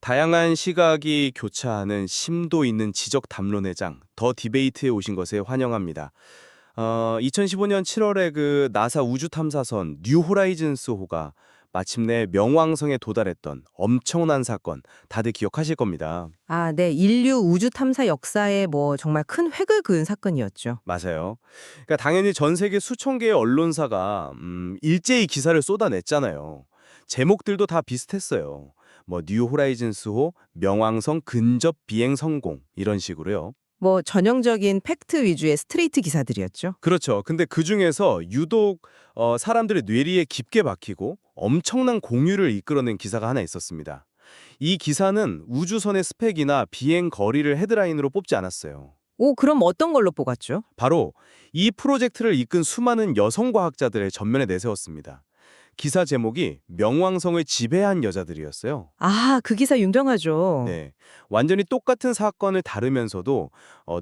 다양한 시각이 교차하는 심도 있는 지적 담론의 장, 더 디베이트에 오신 것에 환영합니다. 2015년 7월에 그 나사 우주 탐사선 뉴 호라이즌스호가 마침내 명왕성에 도달했던 엄청난 사건, 다들 기억하실 겁니다. 아, 네. 인류 우주 탐사 역사에 정말 큰 획을 그은 사건이었죠. 맞아요. 그러니까 당연히 전 세계 수천 개의 언론사가 일제히 기사를 쏟아냈잖아요. 제목들도 다 비슷했어요. 뉴 호라이즌스호 명왕성 근접 비행 성공 이런 식으로요. 전형적인 팩트 위주의 스트레이트 기사들이었죠. 그렇죠. 근데 그중에서 유독 사람들의 뇌리에 깊게 박히고 엄청난 공유를 이끌어낸 기사가 하나 있었습니다. 이 기사는 우주선의 스펙이나 비행 거리를 헤드라인으로 뽑지 않았어요. 오, 그럼 어떤 걸로 뽑았죠? 바로 이 프로젝트를 이끈 수많은 여성 과학자들의 전면에 내세웠습니다. 기사 제목이 명왕성을 지배한 여자들이었어요. 아, 그 기사 유명하죠. 네, 완전히 똑같은 사건을 다루면서도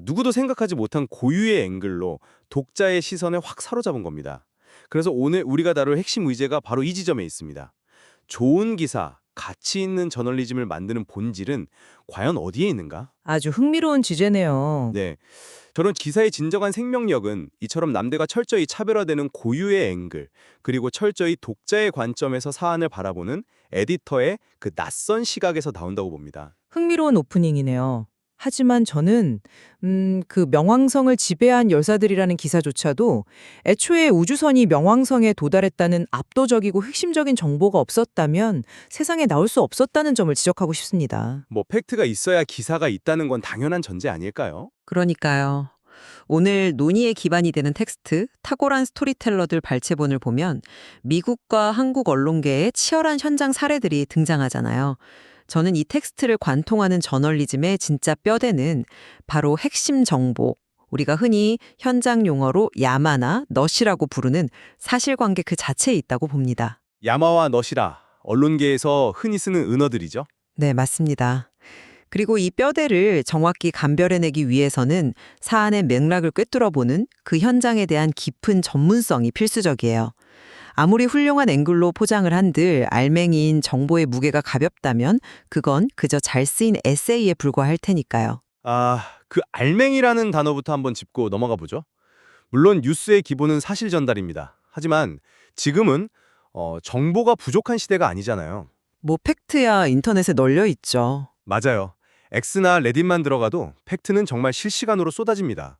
누구도 생각하지 못한 고유의 앵글로 독자의 시선을 확 사로잡은 겁니다. 그래서 오늘 우리가 다룰 핵심 의제가 바로 이 지점에 있습니다. 좋은 기사, 가치 있는 저널리즘을 만드는 본질은 과연 어디에 있는가? 아주 흥미로운 주제네요. 네, 저런 기사의 진정한 생명력은 이처럼 남들과 철저히 차별화되는 고유의 앵글, 그리고 철저히 독자의 관점에서 사안을 바라보는 에디터의 그 낯선 시각에서 나온다고 봅니다. 흥미로운 오프닝이네요. 하지만 저는 그 명왕성을 지배한 열사들이라는 기사조차도 애초에 우주선이 명왕성에 도달했다는 압도적이고 핵심적인 정보가 없었다면 세상에 나올 수 없었다는 점을 지적하고 싶습니다. 팩트가 있어야 기사가 있다는 건 당연한 전제 아닐까요? 그러니까요. 오늘 논의의 기반이 되는 텍스트, 탁월한 스토리텔러들 발췌본을 보면 미국과 한국 언론계의 치열한 현장 사례들이 등장하잖아요. 저는 이 텍스트를 관통하는 저널리즘의 진짜 뼈대는 바로 핵심 정보, 우리가 흔히 현장 용어로 야마나 넛이라고 부르는 사실관계 그 자체에 있다고 봅니다. 야마와 넛이라 언론계에서 흔히 쓰는 은어들이죠. 네, 맞습니다. 그리고 이 뼈대를 정확히 감별해내기 위해서는 사안의 맥락을 꿰뚫어보는 그 현장에 대한 깊은 전문성이 필수적이에요. 아무리 훌륭한 앵글로 포장을 한들 알맹이인 정보의 무게가 가볍다면 그건 그저 잘 쓰인 에세이에 불과할 테니까요. 그 알맹이라는 단어부터 한번 짚고 넘어가 보죠. 물론 뉴스의 기본은 사실 전달입니다. 하지만 지금은 정보가 부족한 시대가 아니잖아요. 팩트야 인터넷에 널려 있죠. 맞아요. X나 레딧만 들어가도 팩트는 정말 실시간으로 쏟아집니다.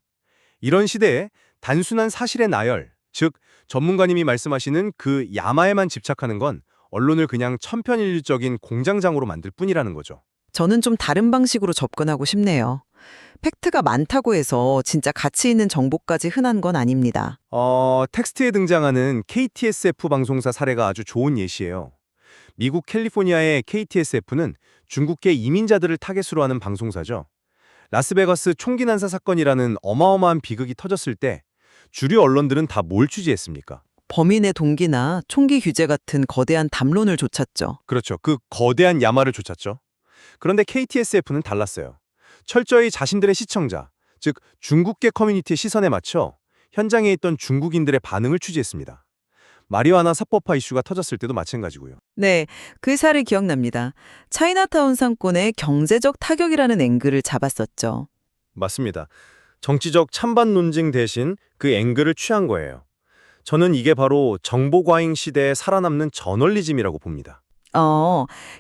이런 시대에 단순한 사실의 나열, 즉 전문가님이 말씀하시는 그 야마에만 집착하는 건 언론을 그냥 천편일률적인 공장장으로 만들 뿐이라는 거죠. 저는 좀 다른 방식으로 접근하고 싶네요. 팩트가 많다고 해서 진짜 가치 있는 정보까지 흔한 건 아닙니다. 텍스트에 등장하는 KTSF 방송사 사례가 아주 좋은 예시예요. 미국 캘리포니아의 KTSF는 중국계 이민자들을 타겟으로 하는 방송사죠. 라스베가스 총기 난사 사건이라는 어마어마한 비극이 터졌을 때 주류 언론들은 다 뭘 취재했습니까? 범인의 동기나 총기 규제 같은 거대한 담론을 좇았죠. 그렇죠. 그 거대한 야마를 쫓았죠. 그런데 KTSF는 달랐어요. 철저히 자신들의 시청자, 즉 중국계 커뮤니티의 시선에 맞춰 현장에 있던 중국인들의 반응을 취재했습니다. 마리화나 사법화 이슈가 터졌을 때도 마찬가지고요. 네, 그 사례 기억납니다. 차이나타운 상권의 경제적 타격이라는 앵글을 잡았었죠. 맞습니다. 정치적 찬반 논쟁 대신 그 앵글을 취한 거예요. 저는 이게 바로 정보과잉 시대에 살아남는 저널리즘이라고 봅니다.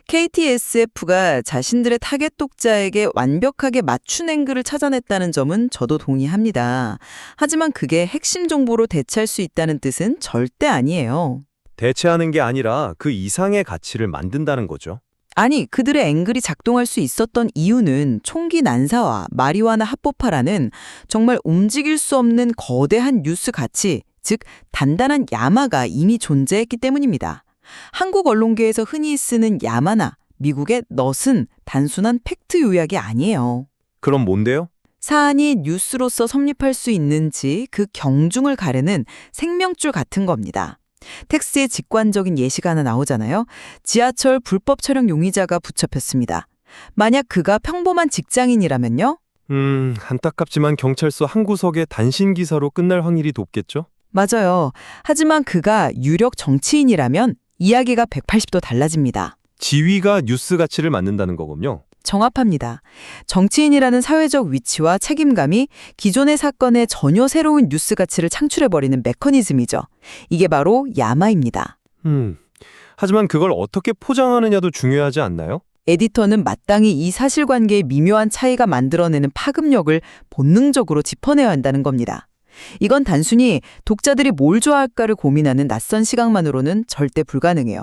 KTSF가 자신들의 타겟 독자에게 완벽하게 맞춘 앵글을 찾아냈다는 점은 저도 동의합니다. 하지만 그게 핵심 정보로 대체할 수 있다는 뜻은 절대 아니에요. 대체하는 게 아니라 그 이상의 가치를 만든다는 거죠. 아니, 그들의 앵글이 작동할 수 있었던 이유는 총기 난사와 마리화나 합법화라는 정말 움직일 수 없는 거대한 뉴스 가치, 즉 단단한 야마가 이미 존재했기 때문입니다. 한국 언론계에서 흔히 쓰는 야마나 미국의 넛은 단순한 팩트 요약이 아니에요. 그럼 뭔데요? 사안이 뉴스로서 성립할 수 있는지 그 경중을 가르는 생명줄 같은 겁니다. 텍스트에 직관적인 예시가 하나 나오잖아요. 지하철 불법 촬영 용의자가 붙잡혔습니다. 만약 그가 평범한 직장인이라면요? 안타깝지만 경찰서 한 구석에 단신 기사로 끝날 확률이 높겠죠? 맞아요. 하지만 그가 유력 정치인이라면 이야기가 180도 달라집니다. 지위가 뉴스 가치를 만든다는 거군요. 정합합니다. 정치인이라는 사회적 위치와 책임감이 기존의 사건에 전혀 새로운 뉴스 가치를 창출해버리는 메커니즘이죠. 이게 바로 야마입니다. 하지만 그걸 어떻게 포장하느냐도 중요하지 않나요? 에디터는 마땅히 이 사실관계의 미묘한 차이가 만들어내는 파급력을 본능적으로 짚어내야 한다는 겁니다. 이건 단순히 독자들이 뭘 좋아할까를 고민하는 낯선 시각만으로는 절대 불가능해요.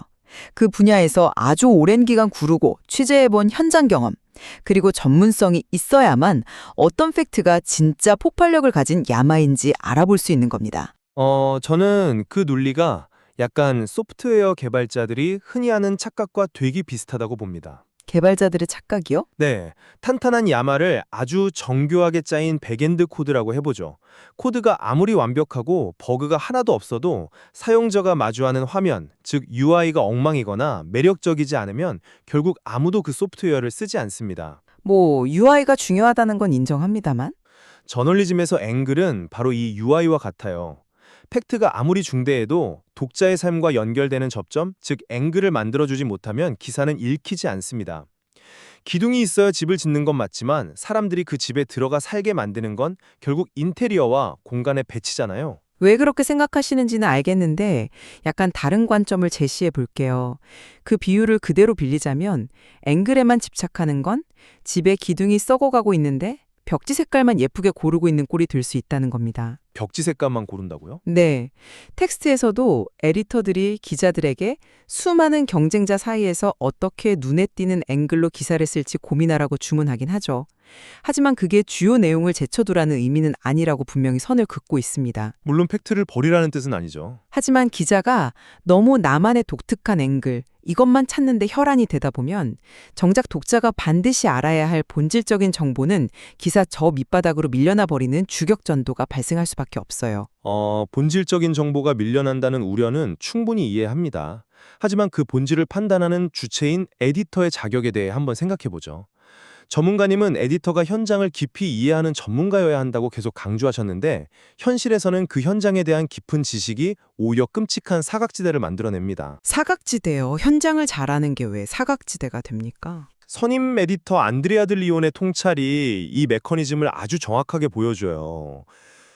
그 분야에서 아주 오랜 기간 구르고 취재해본 현장 경험, 그리고 전문성이 있어야만 어떤 팩트가 진짜 폭발력을 가진 야마인지 알아볼 수 있는 겁니다. 저는 그 논리가 약간 소프트웨어 개발자들이 흔히 하는 착각과 되게 비슷하다고 봅니다. 개발자들의 착각이요? 네, 탄탄한 야마를 아주 정교하게 짜인 백엔드 코드라고 해보죠. 코드가 아무리 완벽하고 버그가 하나도 없어도 사용자가 마주하는 화면, 즉 UI가 엉망이거나 매력적이지 않으면 결국 아무도 그 소프트웨어를 쓰지 않습니다. UI가 중요하다는 건 인정합니다만. 저널리즘에서 앵글은 바로 이 UI와 같아요. 팩트가 아무리 중대해도 독자의 삶과 연결되는 접점, 즉 앵글을 만들어주지 못하면 기사는 읽히지 않습니다. 기둥이 있어야 집을 짓는 건 맞지만 사람들이 그 집에 들어가 살게 만드는 건 결국 인테리어와 공간의 배치잖아요. 왜 그렇게 생각하시는지는 알겠는데 약간 다른 관점을 제시해 볼게요. 그 비유를 그대로 빌리자면 앵글에만 집착하는 건 집에 기둥이 썩어가고 있는데 벽지 색깔만 예쁘게 고르고 있는 꼴이 될 수 있다는 겁니다. 벽지 색감만 고른다고요? 네. 텍스트에서도 에디터들이 기자들에게 수많은 경쟁자 사이에서 어떻게 눈에 띄는 앵글로 기사를 쓸지 고민하라고 주문하긴 하죠. 하지만 그게 주요 내용을 제쳐두라는 의미는 아니라고 분명히 선을 긋고 있습니다. 물론 팩트를 버리라는 뜻은 아니죠. 하지만 기자가 너무 나만의 독특한 앵글, 이것만 찾는데 혈안이 되다 보면 정작 독자가 반드시 알아야 할 본질적인 정보는 기사 저 밑바닥으로 밀려나 버리는 주격전도가 발생할 수밖에 없어요. 본질적인 정보가 밀려난다는 우려는 충분히 이해합니다. 하지만 그 본질을 판단하는 주체인 에디터의 자격에 대해 한번 생각해보죠. 전문가님은 에디터가 현장을 깊이 이해하는 전문가여야 한다고 계속 강조하셨는데 현실에서는 그 현장에 대한 깊은 지식이 오히려 끔찍한 사각지대를 만들어냅니다. 사각지대요. 현장을 잘 아는 게 왜 사각지대가 됩니까? 선임 에디터 안드레아 들리온의 통찰이 이 메커니즘을 아주 정확하게 보여줘요.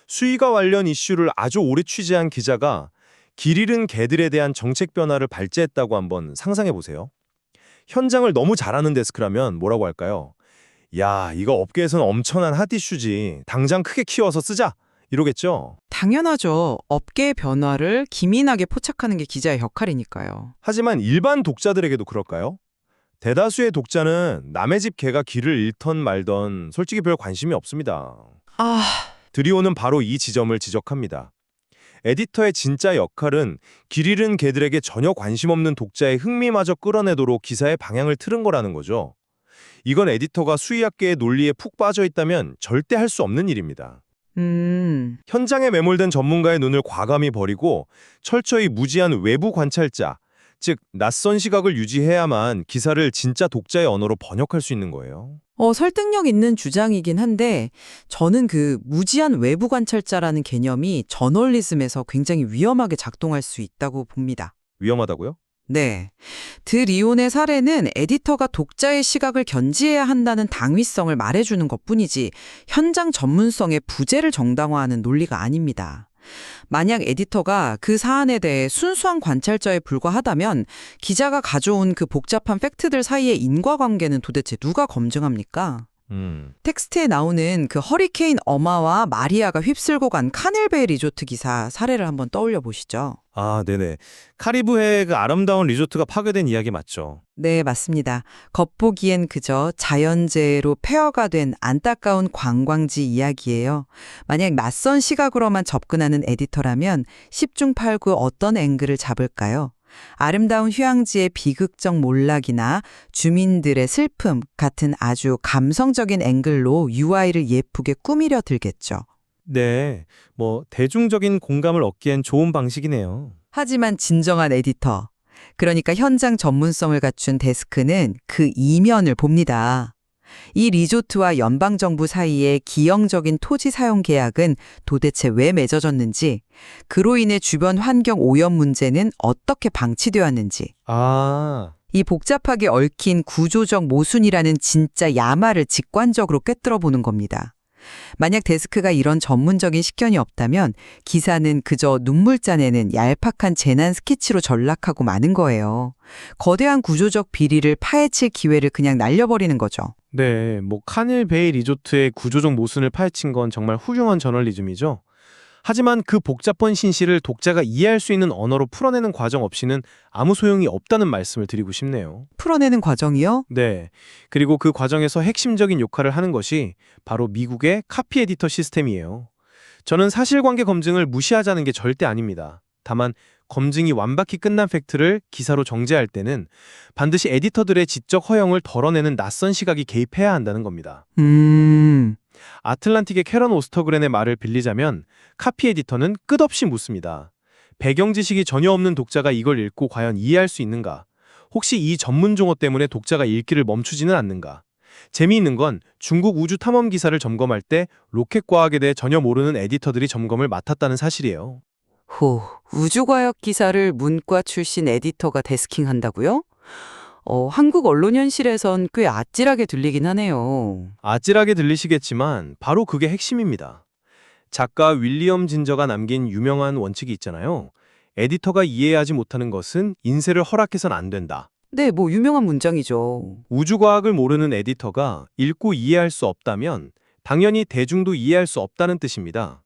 수의가 관련 이슈를 아주 오래 취재한 기자가 길 잃은 개들에 대한 정책 변화를 발제했다고 한번 상상해 보세요. 현장을 너무 잘 아는 데스크라면 뭐라고 할까요? 야, 이거 업계에선 엄청난 핫 이슈지. 당장 크게 키워서 쓰자. 이러겠죠. 당연하죠. 업계의 변화를 기민하게 포착하는 게 기자의 역할이니까요. 하지만 일반 독자들에게도 그럴까요? 대다수의 독자는 남의 집 개가 길을 잃던 말던 솔직히 별 관심이 없습니다. 드리오는 바로 이 지점을 지적합니다. 에디터의 진짜 역할은 길 잃은 개들에게 전혀 관심 없는 독자의 흥미마저 끌어내도록 기사의 방향을 틀은 거라는 거죠. 이건 에디터가 수의학계의 논리에 푹 빠져 있다면 절대 할 수 없는 일입니다. 현장에 매몰된 전문가의 눈을 과감히 버리고 철저히 무지한 외부 관찰자, 즉 낯선 시각을 유지해야만 기사를 진짜 독자의 언어로 번역할 수 있는 거예요. 설득력 있는 주장이긴 한데 저는 그 무지한 외부 관찰자라는 개념이 저널리즘에서 굉장히 위험하게 작동할 수 있다고 봅니다. 위험하다고요? 네. 드리온의 사례는 에디터가 독자의 시각을 견지해야 한다는 당위성을 말해주는 것뿐이지 현장 전문성의 부재를 정당화하는 논리가 아닙니다. 만약 에디터가 그 사안에 대해 순수한 관찰자에 불과하다면 기자가 가져온 그 복잡한 팩트들 사이의 인과관계는 도대체 누가 검증합니까? 텍스트에 나오는 그 허리케인 어마와 마리아가 휩쓸고 간 카넬베이 리조트 기사 사례를 한번 떠올려 보시죠. 아, 네네. 카리브해의 그 아름다운 리조트가 파괴된 이야기 맞죠? 네, 맞습니다. 겉보기엔 그저 자연재해로 폐허가 된 안타까운 관광지 이야기예요. 만약 낯선 시각으로만 접근하는 에디터라면 10중 8구 어떤 앵글을 잡을까요? 아름다운 휴양지의 비극적 몰락이나 주민들의 슬픔 같은 아주 감성적인 앵글로 UI를 예쁘게 꾸미려 들겠죠. 네, 대중적인 공감을 얻기엔 좋은 방식이네요. 하지만 진정한 에디터, 그러니까 현장 전문성을 갖춘 데스크는 그 이면을 봅니다. 이 리조트와 연방정부 사이의 기형적인 토지 사용 계약은 도대체 왜 맺어졌는지, 그로 인해 주변 환경 오염 문제는 어떻게 방치되었는지. 이 복잡하게 얽힌 구조적 모순이라는 진짜 야마를 직관적으로 꿰뚫어 보는 겁니다. 만약 데스크가 이런 전문적인 식견이 없다면 기사는 그저 눈물 짜내는 얄팍한 재난 스케치로 전락하고 마는 거예요. 거대한 구조적 비리를 파헤칠 기회를 그냥 날려버리는 거죠. 네, 카닐 베이 리조트의 구조적 모순을 파헤친 건 정말 훌륭한 저널리즘이죠. 하지만 그 복잡한 신시를 독자가 이해할 수 있는 언어로 풀어내는 과정 없이는 아무 소용이 없다는 말씀을 드리고 싶네요. 풀어내는 과정이요? 네, 그리고 그 과정에서 핵심적인 역할을 하는 것이 바로 미국의 카피 에디터 시스템이에요. 저는 사실관계 검증을 무시하자는 게 절대 아닙니다. 다만 검증이 완벽히 끝난 팩트를 기사로 정제할 때는 반드시 에디터들의 지적 허용을 덜어내는 낯선 시각이 개입해야 한다는 겁니다. 아틀란틱의 캐런 오스터그렌의 말을 빌리자면 카피 에디터는 끝없이 묻습니다. 배경 지식이 전혀 없는 독자가 이걸 읽고 과연 이해할 수 있는가? 혹시 이 전문 용어 때문에 독자가 읽기를 멈추지는 않는가? 재미있는 건 중국 우주 탐험 기사를 점검할 때 로켓 과학에 대해 전혀 모르는 에디터들이 점검을 맡았다는 사실이에요. 우주과학 기사를 문과 출신 에디터가 데스킹한다고요? 한국 언론 현실에선 꽤 아찔하게 들리긴 하네요. 아찔하게 들리시겠지만 바로 그게 핵심입니다. 작가 윌리엄 진저가 남긴 유명한 원칙이 있잖아요. 에디터가 이해하지 못하는 것은 인쇄를 허락해선 안 된다. 네, 유명한 문장이죠. 우주과학을 모르는 에디터가 읽고 이해할 수 없다면 당연히 대중도 이해할 수 없다는 뜻입니다.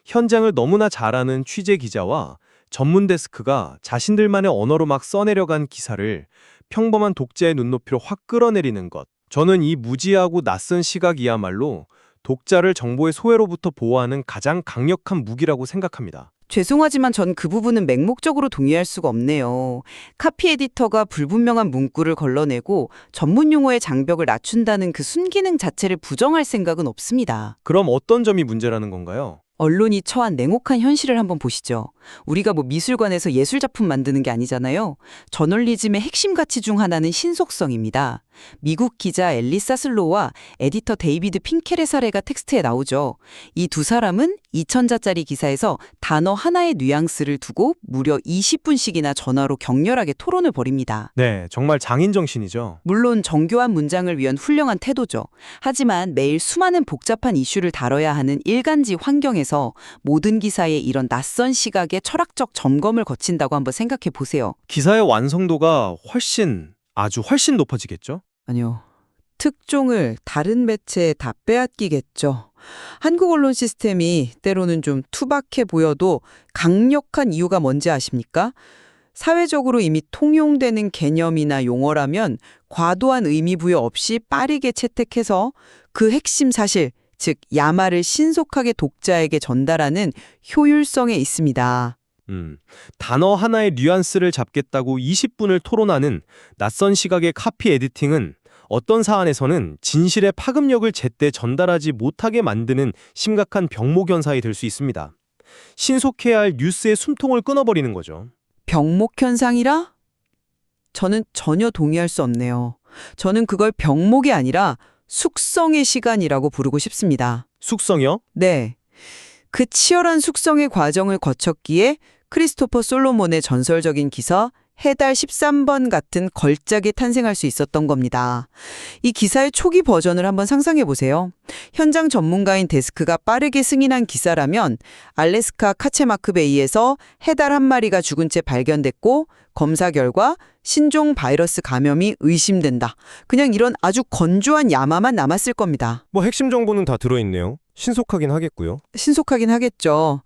현장을 너무나 잘 아는 취재 기자와 전문 데스크가 자신들만의 언어로 막 써내려간 기사를 평범한 독자의 눈높이로 확 끌어내리는 것. 저는 이 무지하고 낯선 시각이야말로 독자를 정보의 소외로부터 보호하는 가장 강력한 무기라고 생각합니다. 죄송하지만 전 그 부분은 맹목적으로 동의할 수가 없네요. 카피 에디터가 불분명한 문구를 걸러내고 전문 용어의 장벽을 낮춘다는 그 순기능 자체를 부정할 생각은 없습니다. 그럼 어떤 점이 문제라는 건가요? 언론이 처한 냉혹한 현실을 한번 보시죠. 우리가 미술관에서 예술작품 만드는 게 아니잖아요. 저널리즘의 핵심 가치 중 하나는 신속성입니다. 미국 기자 앨리사 슬로우와 에디터 데이비드 핑켈의 사례가 텍스트에 나오죠. 이 두 사람은 2,000자짜리 기사에서 단어 하나의 뉘앙스를 두고 무려 20분씩이나 전화로 격렬하게 토론을 벌입니다. 네, 정말 장인 정신이죠. 물론 정교한 문장을 위한 훌륭한 태도죠. 하지만 매일 수많은 복잡한 이슈를 다뤄야 하는 일간지 환경에서 모든 기사에 이런 낯선 시각의 철학적 점검을 거친다고 한번 생각해 보세요. 기사의 완성도가 아주 훨씬 높아지겠죠? 아니요. 특종을 다른 매체에 다 빼앗기겠죠. 한국 언론 시스템이 때로는 좀 투박해 보여도 강력한 이유가 뭔지 아십니까? 사회적으로 이미 통용되는 개념이나 용어라면 과도한 의미 부여 없이 빠르게 채택해서 그 핵심 사실, 즉 야마를 신속하게 독자에게 전달하는 효율성에 있습니다. 단어 하나의 뉘앙스를 잡겠다고 20분을 토론하는 낯선 시각의 카피 에디팅은 어떤 사안에서는 진실의 파급력을 제때 전달하지 못하게 만드는 심각한 병목 현상이 될 수 있습니다. 신속해야 할 뉴스의 숨통을 끊어버리는 거죠. 병목 현상이라? 저는 전혀 동의할 수 없네요. 저는 그걸 병목이 아니라 숙성의 시간이라고 부르고 싶습니다. 숙성이요? 네. 그 치열한 숙성의 과정을 거쳤기에 크리스토퍼 솔로몬의 전설적인 기사 해달 13번 같은 걸작이 탄생할 수 있었던 겁니다. 이 기사의 초기 버전을 한번 상상해 보세요. 현장 전문가인 데스크가 빠르게 승인한 기사라면 알래스카 카체마크베이에서 해달 한 마리가 죽은 채 발견됐고 검사 결과 신종 바이러스 감염이 의심된다. 그냥 이런 아주 건조한 야마만 남았을 겁니다. 핵심 정보는 다 들어있네요. 신속하긴 하겠고요. 신속하긴 하겠죠.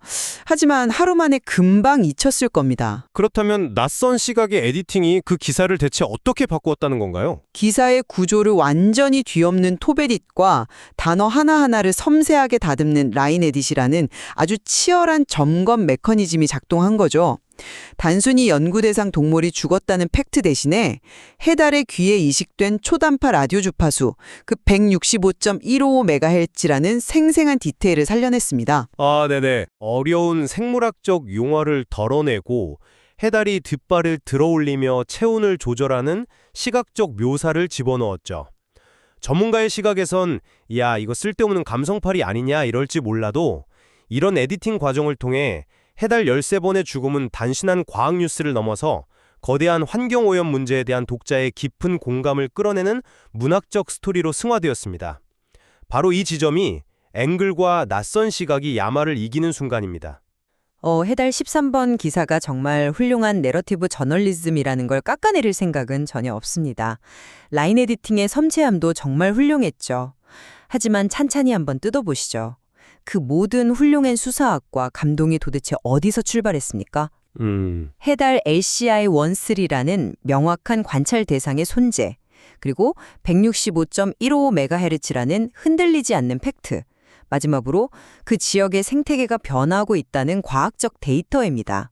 하지만 하루 만에 금방 잊혔을 겁니다. 그렇다면 낯선 시각의 에디팅이 그 기사를 대체 어떻게 바꾸었다는 건가요? 기사의 구조를 완전히 뒤엎는 톱에딧과 단어 하나하나를 섬세하게 다듬는 라인 에딧이라는 아주 치열한 점검 메커니즘이 작동한 거죠. 단순히 연구 대상 동물이 죽었다는 팩트 대신에 해달의 귀에 이식된 초단파 라디오 주파수, 그 165.155MHz라는 생생한 디테일을 살려냈습니다. 네네. 어려운 생물학적 용어를 덜어내고 해달이 뒷발을 들어올리며 체온을 조절하는 시각적 묘사를 집어넣었죠. 전문가의 시각에선 야, 이거 쓸데없는 감성팔이 아니냐 이럴지 몰라도 이런 에디팅 과정을 통해 해달 13번의 죽음은 단순한 과학 뉴스를 넘어서 거대한 환경오염 문제에 대한 독자의 깊은 공감을 끌어내는 문학적 스토리로 승화되었습니다. 바로 이 지점이 앵글과 낯선 시각이 야마를 이기는 순간입니다. 해달 13번 기사가 정말 훌륭한 내러티브 저널리즘이라는 걸 깎아내릴 생각은 전혀 없습니다. 라인 에디팅의 섬세함도 정말 훌륭했죠. 하지만 찬찬히 한번 뜯어보시죠. 그 모든 훌륭한 수사학과 감동이 도대체 어디서 출발했습니까? 해달 LCI-13라는 명확한 관찰 대상의 손재, 그리고 165.155MHz라는 흔들리지 않는 팩트, 마지막으로 그 지역의 생태계가 변화하고 있다는 과학적 데이터입니다.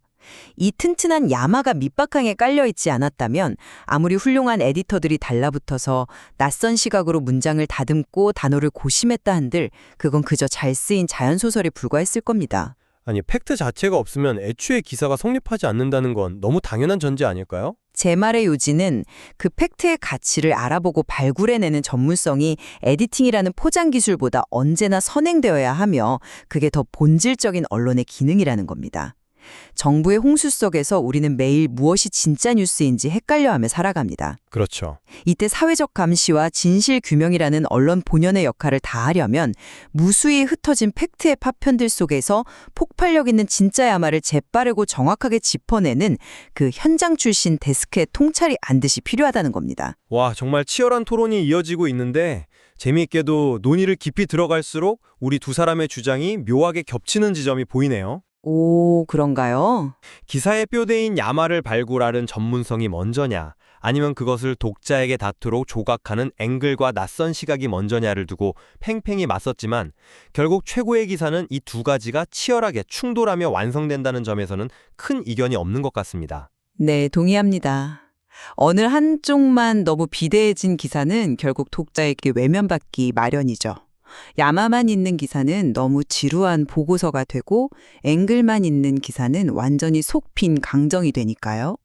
이 튼튼한 야마가 밑바탕에 깔려있지 않았다면 아무리 훌륭한 에디터들이 달라붙어서 낯선 시각으로 문장을 다듬고 단어를 고심했다 한들 그건 그저 잘 쓰인 자연소설에 불과했을 겁니다. 아니, 팩트 자체가 없으면 애초에 기사가 성립하지 않는다는 건 너무 당연한 전제 아닐까요? 제 말의 요지는 그 팩트의 가치를 알아보고 발굴해내는 전문성이 에디팅이라는 포장 기술보다 언제나 선행되어야 하며 그게 더 본질적인 언론의 기능이라는 겁니다. 정부의 홍수 속에서 우리는 매일 무엇이 진짜 뉴스인지 헷갈려하며 살아갑니다. 그렇죠. 이때 사회적 감시와 진실 규명이라는 언론 본연의 역할을 다하려면 무수히 흩어진 팩트의 파편들 속에서 폭발력 있는 진짜 야마를 재빠르고 정확하게 짚어내는 그 현장 출신 데스크의 통찰이 반드시 필요하다는 겁니다. 와, 정말 치열한 토론이 이어지고 있는데 재미있게도 논의를 깊이 들어갈수록 우리 두 사람의 주장이 묘하게 겹치는 지점이 보이네요. 오, 그런가요? 기사의 뼈대인 야마를 발굴하는 전문성이 먼저냐, 아니면 그것을 독자에게 닿도록 조각하는 앵글과 낯선 시각이 먼저냐를 두고 팽팽히 맞섰지만 결국 최고의 기사는 이 두 가지가 치열하게 충돌하며 완성된다는 점에서는 큰 이견이 없는 것 같습니다. 네, 동의합니다. 어느 한쪽만 너무 비대해진 기사는 결국 독자에게 외면받기 마련이죠. 야마만 있는 기사는 너무 지루한 보고서가 되고 앵글만 있는 기사는 완전히 속 빈 강정이 되니까요.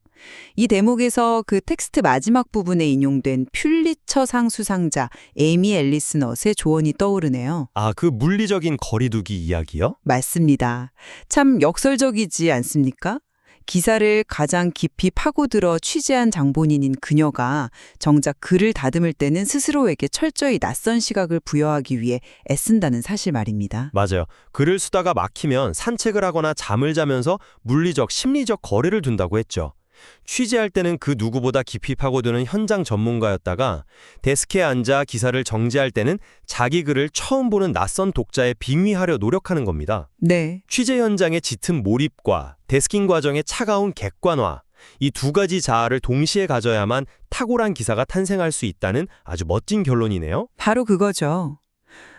이 대목에서 그 텍스트 마지막 부분에 인용된 퓰리처상 수상자 에이미 앨리스넛의 조언이 떠오르네요. 아, 그 물리적인 거리두기 이야기요? 맞습니다. 참 역설적이지 않습니까? 기사를 가장 깊이 파고들어 취재한 장본인인 그녀가 정작 글을 다듬을 때는 스스로에게 철저히 낯선 시각을 부여하기 위해 애쓴다는 사실 말입니다. 맞아요. 글을 쓰다가 막히면 산책을 하거나 잠을 자면서 물리적, 심리적 거리를 둔다고 했죠. 취재할 때는 그 누구보다 깊이 파고드는 현장 전문가였다가 데스크에 앉아 기사를 정제할 때는 자기 글을 처음 보는 낯선 독자에 빙의하려 노력하는 겁니다. 네. 취재 현장의 짙은 몰입과 데스킹 과정의 차가운 객관화, 이 두 가지 자아를 동시에 가져야만 탁월한 기사가 탄생할 수 있다는 아주 멋진 결론이네요. 바로 그거죠.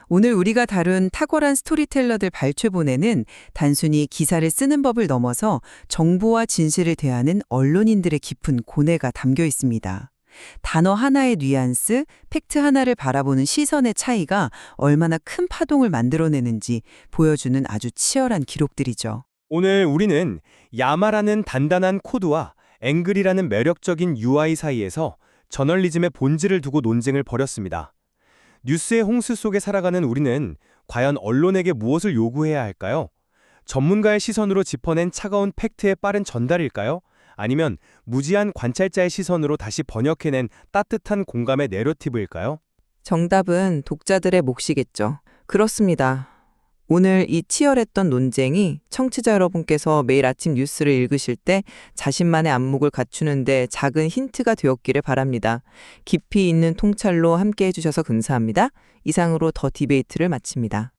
오늘 우리가 다룬 탁월한 스토리텔러들 발췌본에는 단순히 기사를 쓰는 법을 넘어서 정보와 진실을 대하는 언론인들의 깊은 고뇌가 담겨 있습니다. 단어 하나의 뉘앙스, 팩트 하나를 바라보는 시선의 차이가 얼마나 큰 파동을 만들어내는지 보여주는 아주 치열한 기록들이죠. 오늘 우리는 야마라는 단단한 코드와 앵글이라는 매력적인 UI 사이에서 저널리즘의 본질을 두고 논쟁을 벌였습니다. 뉴스의 홍수 속에 살아가는 우리는 과연 언론에게 무엇을 요구해야 할까요? 전문가의 시선으로 짚어낸 차가운 팩트의 빠른 전달일까요? 아니면 무지한 관찰자의 시선으로 다시 번역해낸 따뜻한 공감의 내러티브일까요? 정답은 독자들의 몫이겠죠. 그렇습니다. 오늘 이 치열했던 논쟁이 청취자 여러분께서 매일 아침 뉴스를 읽으실 때 자신만의 안목을 갖추는데 작은 힌트가 되었기를 바랍니다. 깊이 있는 통찰로 함께해 주셔서 감사합니다. 이상으로 더 디베이트를 마칩니다.